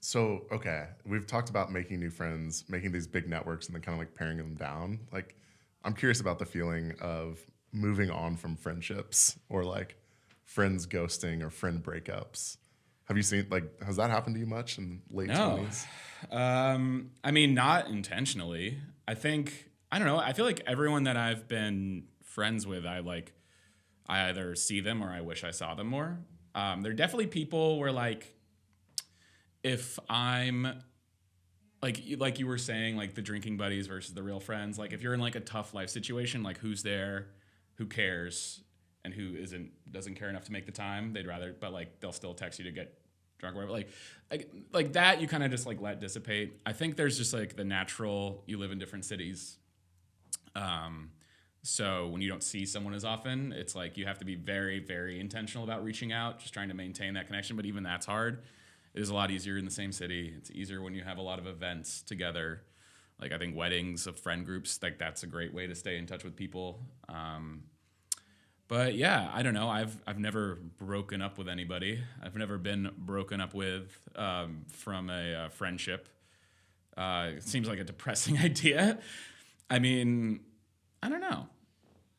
So, okay, we've talked about making new friends, making these big networks, and then kind of like paring them down. Like, I'm curious about the feeling of moving on from friendships, or like friends ghosting or friend breakups. Have you seen, like, has that happened to you much in late 20s? I mean, not intentionally. I think, I don't know. I feel like everyone that I've been friends with, I either see them or I wish I saw them more. There are definitely people where like, if I'm like you were saying, like the drinking buddies versus the real friends, like if you're in like a tough life situation, like who's there, who cares, and who doesn't care enough to make the time, they'd rather, but like they'll still text you to get drunk or whatever. Like that, you kind of just like let dissipate. I think there's just like the natural, you live in different cities. So when you don't see someone as often, it's like you have to be very, very intentional about reaching out, just trying to maintain that connection. But even that's hard. It is a lot easier in the same city. It's easier when you have a lot of events together. Like I think weddings of friend groups, like that's a great way to stay in touch with people. But yeah, I don't know. I've never broken up with anybody. I've never been broken up with from a friendship. It seems like a depressing idea. I mean, I don't know.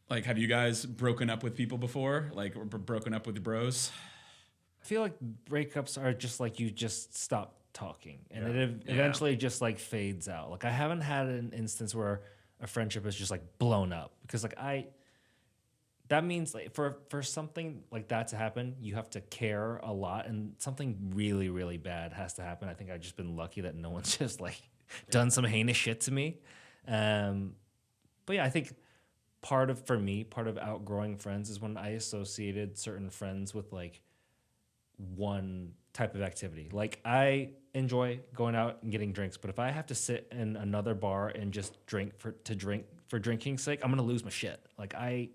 Like, have you guys broken up with people before? Like, or broken up with your bros? I feel like breakups are just like you just stop talking, and it eventually just like fades out. Like I haven't had an instance where a friendship is just like blown up, because like that means like for something like that to happen, you have to care a lot, and something really, really bad has to happen. I think I've just been lucky that no one's just like done some heinous shit to me. But yeah, I think part of outgrowing friends is when I associated certain friends with like one type of activity. Like I enjoy going out and getting drinks, but if I have to sit in another bar and just drink for drinking's sake, I'm gonna lose my shit. Like I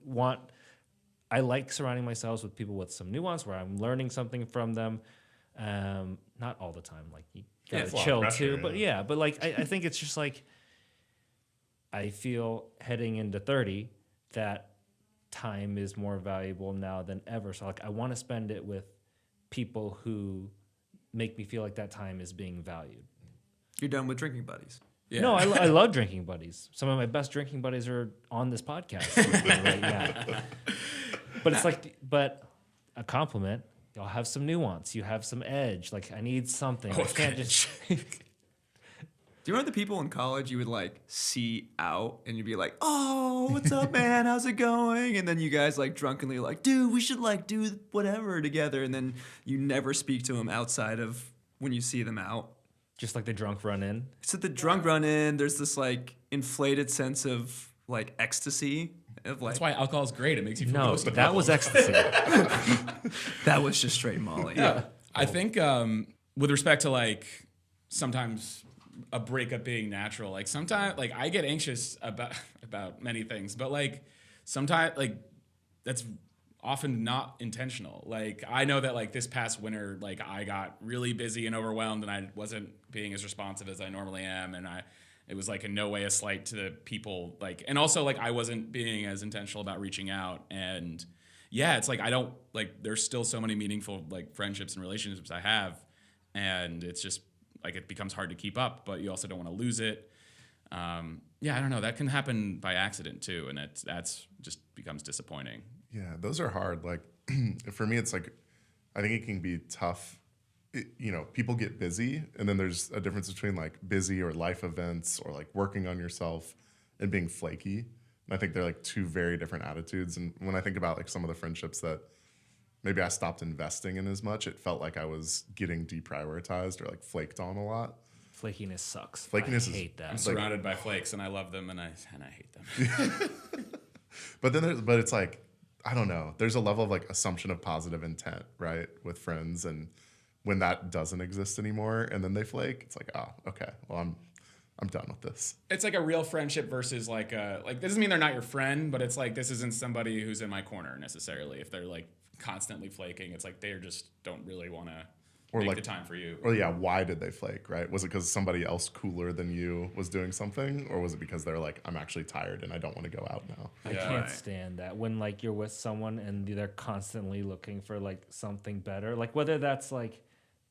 like surrounding myself with people with some nuance where I'm learning something from them. Not all the time. Like you gotta chill too. But yeah, but like I think it's just like I feel heading into 30 that time is more valuable now than ever. So like I want to spend it with people who make me feel like that time is being valued. You're done with drinking buddies. Yeah. No, I love drinking buddies. Some of my best drinking buddies are on this podcast right now. But it's like, but a compliment. Y'all have some nuance. You have some edge. Like I need something. I can't just. Do you remember the people in college you would like see out and you'd be like, "Oh, what's up, man? How's it going?" And then you guys like drunkenly like, "Dude, we should like do whatever together." And then you never speak to them outside of when you see them out. Just like the drunk run in. So the drunk run in, there's this like inflated sense of like ecstasy. Of like, That's why alcohol is great. It makes you feel No, close to that people. was ecstasy. that was just straight Molly. Yeah. I think with respect to like sometimes a breakup being natural, like sometimes like I get anxious about many things, but like sometimes like that's often not intentional. Like I know that like this past winter, like I got really busy and overwhelmed and I wasn't being as responsive as I normally am. And it was like in no way a slight to the people, like, and also like I wasn't being as intentional about reaching out. And yeah, it's like, I don't like, there's still so many meaningful like friendships and relationships I have. And it's just like, it becomes hard to keep up, but you also don't want to lose it. Yeah, I don't know. That can happen by accident too. And that's just becomes disappointing. Yeah, those are hard. Like for me, it's like, I think it can be tough. People get busy, and then there's a difference between like busy or life events or like working on yourself and being flaky. And I think they're like two very different attitudes. And when I think about like some of the friendships that maybe I stopped investing in as much. It felt like I was getting deprioritized or like flaked on a lot. Flakiness sucks. Flakiness I is- hate that. I'm surrounded by flakes, and I love them, and I hate them. But it's like, I don't know. There's a level of like assumption of positive intent, right, with friends, and when that doesn't exist anymore, and then they flake, it's like, oh, okay, well, I'm done with this. It's like a real friendship versus like this doesn't mean they're not your friend, but it's like this isn't somebody who's in my corner necessarily. If they're like constantly flaking, it's like they just don't really want to make like- the time for you. Or yeah, why did they flake, right? Was it because somebody else cooler than you was doing something, or was it because they're like, I'm actually tired and I don't want to go out now? I Yeah. can't Right. stand that when like you're with someone and they're constantly looking for like something better, like whether that's like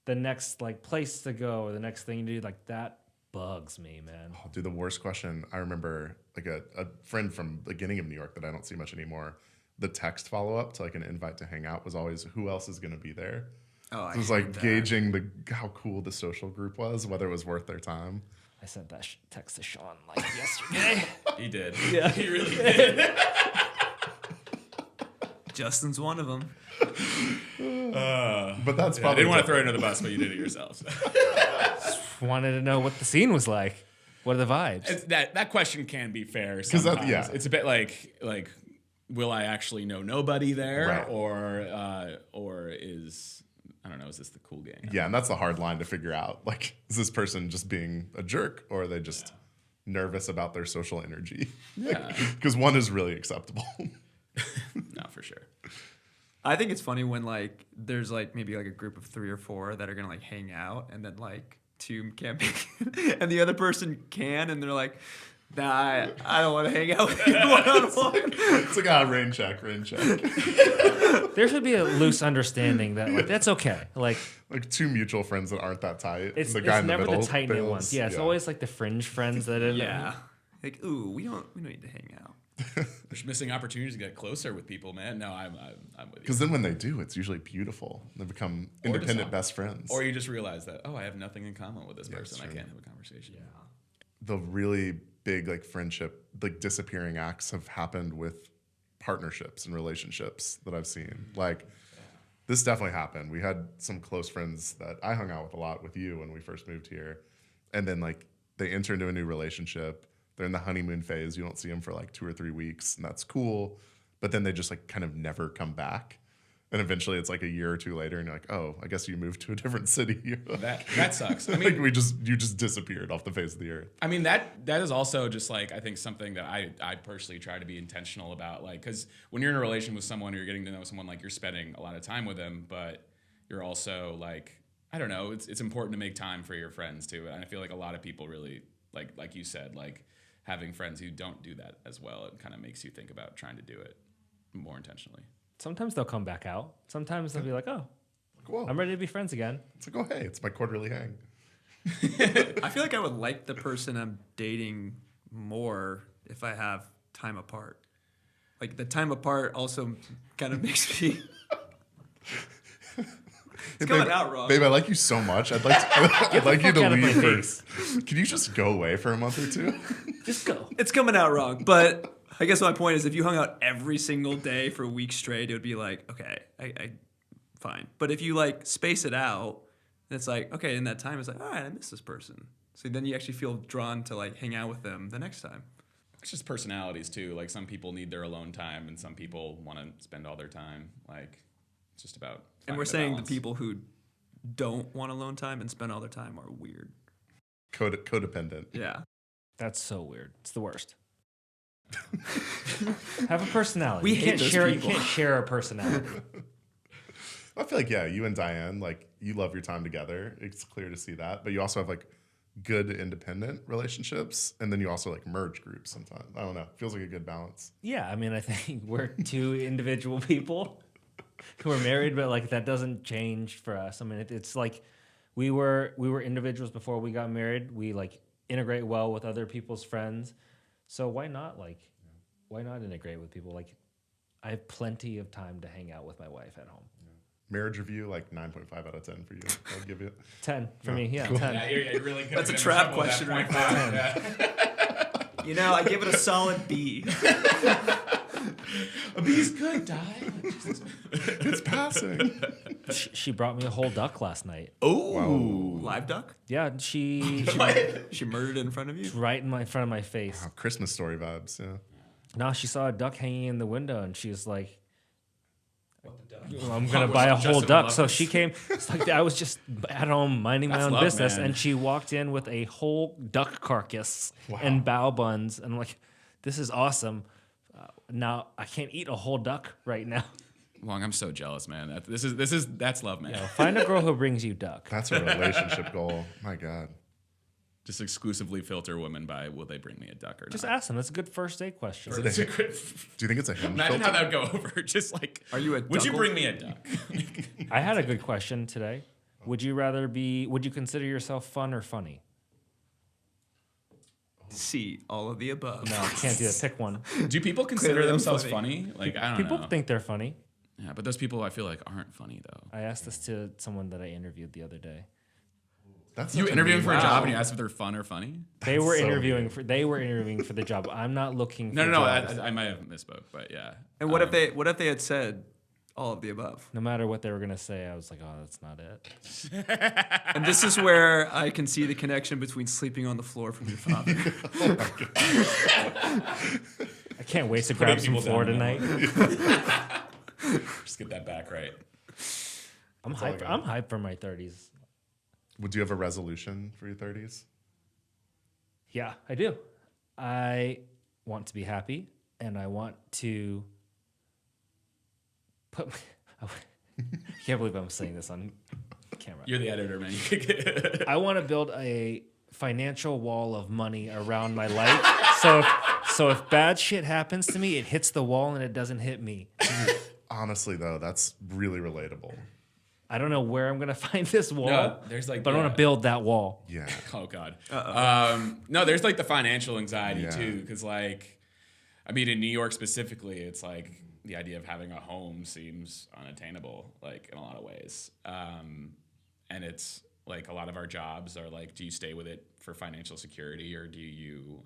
the next like place to go or the next thing to do, like that bugs me, man. Oh, dude, the worst question. I remember like a friend from the beginning of New York that I don't see much anymore. The text follow up to like an invite to hang out was always, who else is going to be there? Oh, It was like gauging how cool the social group was, whether it was worth their time. I sent that text to Sean like yesterday. He did. Yeah. He really did. Justin's one of them. But that's I probably didn't want to throw you under the bus, but you did it yourself. So. Wanted to know what the scene was like. What are the vibes? It's- that question can be fair. 'Cause that- Sometimes. yeah. It's a bit like will I actually know nobody there, Right. or is I don't know, is this the cool gang? Yeah, and that's the hard line to figure out. Like, is this person just being a jerk, or are they just nervous about their social energy? Yeah. Because one is really acceptable. No, for sure. I think it's funny when like there's like maybe like a group of 3 or 4 that are gonna like hang out, and then like 2 can't make it, and the other person can, and they're like, nah, I don't want to hang out with you one-on-one. It's like, rain check. There should be a loose understanding that like that's okay. Like Like 2 mutual friends that aren't that tight. it's the guy in the never middle the tight knit bails. ones. Yeah, it's always like the fringe friends that are Yeah, like ooh, we don't need to hang out. There's missing opportunities to get closer with people, man. No, I'm with you. Because then when they do, it's usually beautiful. They become independent not. best friends. Or you just realize that, I have nothing in common with this Yeah, it's person. I true. can't have a conversation. Yeah. The really big like friendship, like disappearing acts have happened with partnerships and relationships that I've seen. Like this definitely happened. We had some close friends that I hung out with a lot with you when we first moved here. And then like they enter into a new relationship. They're in the honeymoon phase. You don't see them for like 2 or 3 weeks, and that's cool. But then they just like kind of never come back. And eventually it's like a year or 2 later, and you're like, oh, I guess you moved to a different city. That sucks. I Like mean, you just disappeared off the face of the earth. I mean that is also just like I think something that I personally try to be intentional about, like because when you're in a relation with someone or you're getting to know someone, like you're spending a lot of time with them, but you're also like I don't know, it's important to make time for your friends too, and I feel like a lot of people really like you said, like having friends who don't do that as well, it kind of makes you think about trying to do it more intentionally. Sometimes they'll come back out. Sometimes they'll be like, oh, Cool. I'm ready to be friends again. It's like, oh hey, it's my quarterly hang. I feel like I would like the person I'm dating more if I have time apart. Like the time apart also kind of makes me. It's coming out wrong. Babe, I like you so much. I'd like I'd like you fuck to out of my leave for. face. Can you just go away for a month or 2? Just go. It's coming out wrong. But I guess my point is if you hung out every single day for a week straight, it would be like, okay, I fine. But if you like space it out, and it's like, okay, in that time, it's like, all right, I miss this person. So then you actually feel drawn to like hang out with them the next time. It's just personalities too. Like some people need their alone time, and some people want to spend all their time. Like it's just about. And we're saying the people who don't want alone time and spend all their time are weird. Codependent. Yeah. That's so weird. It's the worst. Have a personality. We You hate can't those share. people. You can't share a personality. I feel like you and Diane, like you love your time together. It's clear to see that, but you also have like good independent relationships, and then you also like merge groups sometimes. I don't know. Feels like a good balance. Yeah, I mean, I think we're 2 individual people who are married, but like that doesn't change for us. I mean, it's like we were individuals before we got married. We like integrate well with other people's friends, so why not integrate with people? Like, I have plenty of time to hang out with my wife at home. Marriage review, like 9.5 out of 10 for you. I'll give you 10 for me. Yeah, Cool. 10. Yeah, you really That's a trap question right there. Yeah. You know, I give it a solid B. A beast could die. It's passing. She brought me a whole duck last night. Oh, Live duck? Yeah, she She murdered it in front of you? right in front of my face. Wow, Christmas story vibes. Yeah. No, she saw a duck hanging in the window, and she was like, What the duck? well, I'm gonna buy a whole Justin duck. would So love she came. It's like I was just at home minding my That's own love, business, man. and she walked in with a whole duck carcass and bao buns, and I'm like, "This is awesome." Now I can't eat a whole duck right now. Long, I'm so jealous, man. That's love, man. Find a girl who brings you duck. That's a relationship goal. My God. Just exclusively filter women by will they bring me a duck or Just not? ask them. That's a good first date question. Do you think it's a hinge Imagine filter? how that would go over. Just like, Are you a would you duckle? bring me a duck? I had a good question today. Would you consider yourself fun or funny? C, all of the above. No, can't do that. Pick one. Do people consider Clearly I'm themselves funny. funny? Like, I don't People know. think they're funny. Yeah, but those people I feel like aren't funny though. I asked this to someone that I interviewed the other day. That's You such a interviewing mean for a one. job and you asked if they're fun or funny? They were so interviewing for the job. I'm not looking for No. jobs. I might have misspoke, but yeah. And what if they had said all of the above? No matter what they were gonna say, I was like, oh, that's not it. And this is where I can see the connection between sleeping on the floor from your father. I can't wait to grab some people floor down on tonight. Just get that back right. I'm all I hyped. got. I'm hyped for my 30s. Would you have a resolution for your 30s? Yeah, I do. I want to be happy, and I want to put. I can't believe I'm saying this on camera. You're the editor, man. You could get I want to build a financial wall of money around my life. So if bad shit happens to me, it hits the wall and it doesn't hit me. Honestly, though, that's really relatable. I don't know where I'm gonna find this wall, No, there's like but I want to build that wall. Yeah. Oh God. No, there's like the financial anxiety Yeah. too, because like, I mean, in New York specifically, it's like the idea of having a home seems unattainable, like in a lot of ways. And it's like a lot of our jobs are like, do you stay with it for financial security or do you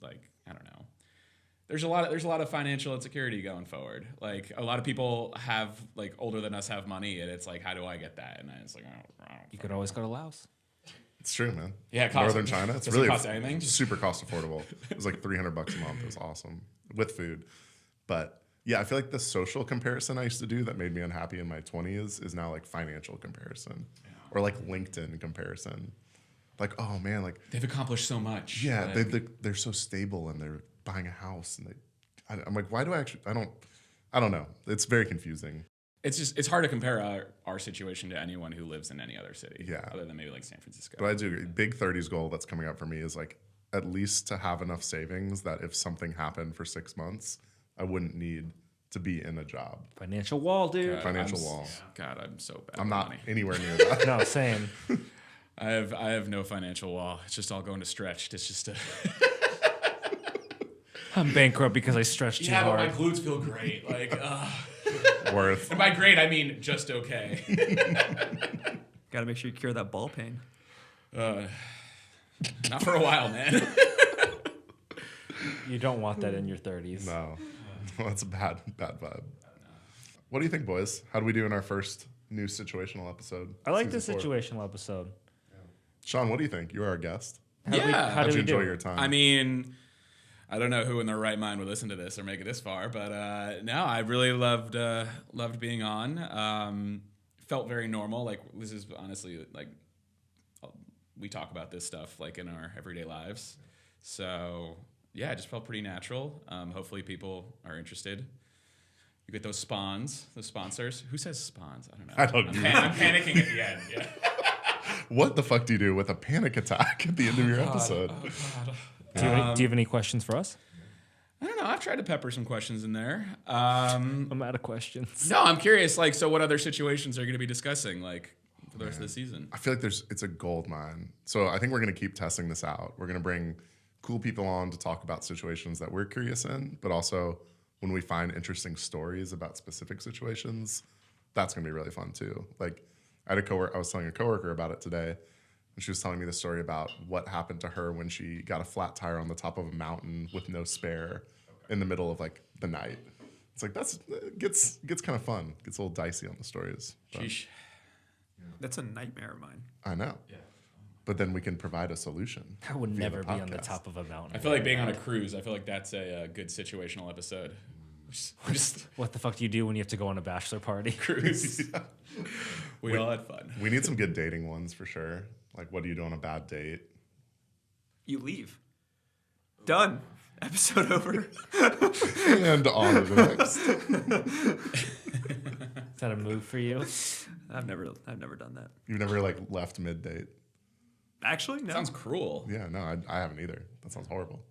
like, I don't know. There's a lot of financial insecurity going forward. Like a lot of people have like older than us have money, and it's like, how do I get that? And it's like, I don't You could always go to Laos. It's true, man. Yeah, it costs- Northern China. It's does it really cost anything? super cost affordable. It was like $300 a month. It was awesome with food. But yeah, I feel like the social comparison I used to do that made me unhappy in my 20s is now like financial comparison or like LinkedIn comparison. Like, oh man, like They've accomplished so much. yeah, Like, they're so stable and they're buying a house and I'm like, why do I actually? I don't know. It's very confusing. it's hard to compare our situation to anyone who lives in any other city. Yeah. Other than maybe like San Francisco. But I do agree. Big 30s goal that's coming up for me is like at least to have enough savings that if something happened for 6 months, I wouldn't need to be in a job. Financial wall, dude. Financial wall. God, I'm so bad. I'm with not money. anywhere near that. No, same. I have no financial wall. It's just all going to stretched. It's just a I'm bankrupt because I stretched too but my hard. glutes feel great. Like, Worth. and by great I mean just okay. Got to make sure you cure that ball pain. Not for a while, man. You don't want that in your 30s. No, that's a bad vibe. What do you think, boys? How do we do in our first new situational episode? I like this Season 4? situational episode. Sean, what do you think? You're our guest. How did we How'd you enjoy do? your time? I mean, I don't know who in their right mind would listen to this or make it this far, but no, I really loved being on. Felt very normal. Like this is honestly like we talk about this stuff like in our everyday lives. So yeah, it just felt pretty natural. Hopefully people are interested. You get those sponsors. Who says spawns? I don't know. I don't know. I'm panicking at the end. Yeah. What the fuck do you do with a panic attack at the end of your episode? Do you have any questions for us? I don't know. I've tried to pepper some questions in there. I'm out of questions. No, I'm curious. Like, so what other situations are you going to be discussing, like, for the rest of the season? I feel like it's a gold mine. So I think we're going to keep testing this out. We're going to bring cool people on to talk about situations that we're curious in, but also when we find interesting stories about specific situations, that's going to be really fun too. Like I was telling a coworker about it today, and she was telling me the story about what happened to her when she got a flat tire on the top of a mountain with no spare in the middle of like the night. It's like gets kind of fun. Gets a little dicey on the stories. But Sheesh. That's a nightmare of mine. I know. Yeah. But then we can provide a solution. I would via never the be on the podcast. top of a mountain. I feel like being on a cruise. I feel like that's a good situational episode. Just What the fuck do you do when you have to go on a bachelor party? cruise. We all had fun. We need some good dating ones for sure. Like, what do you do on a bad date? You leave. Done. Episode over. And on to the next. Is that a move for you? I've never done that. You've never like left mid date. Actually, no. Sounds cruel. Yeah, no, I haven't either. That sounds horrible.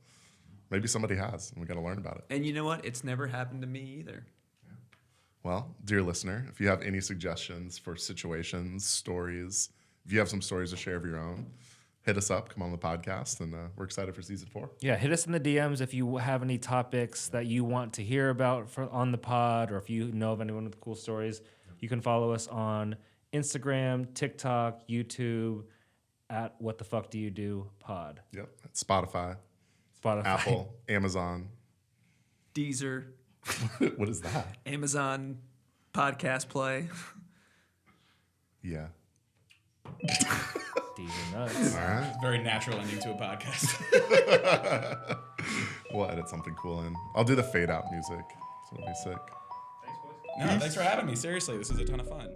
Maybe somebody has, and we got to learn about it. And you know what? It's never happened to me either. Well, dear listener, if you have any suggestions for situations, stories, if you have some stories to share of your own, hit us up, come on the podcast, and we're excited for season 4. Yeah, hit us in the DMs if you have any topics that you want to hear about on the pod, or if you know of anyone with cool stories. You can follow us on Instagram, TikTok, YouTube, at What the Fuck Do You Do Pod. Yep. Spotify, Spotify. Apple, Amazon. Deezer, What is that? Amazon Podcast Play. Yeah. These are nuts. All right. Very natural ending to a podcast. We'll edit something cool in. I'll do the fade out music. So it'll be sick. No, thanks for having me. Seriously, this is a ton of fun.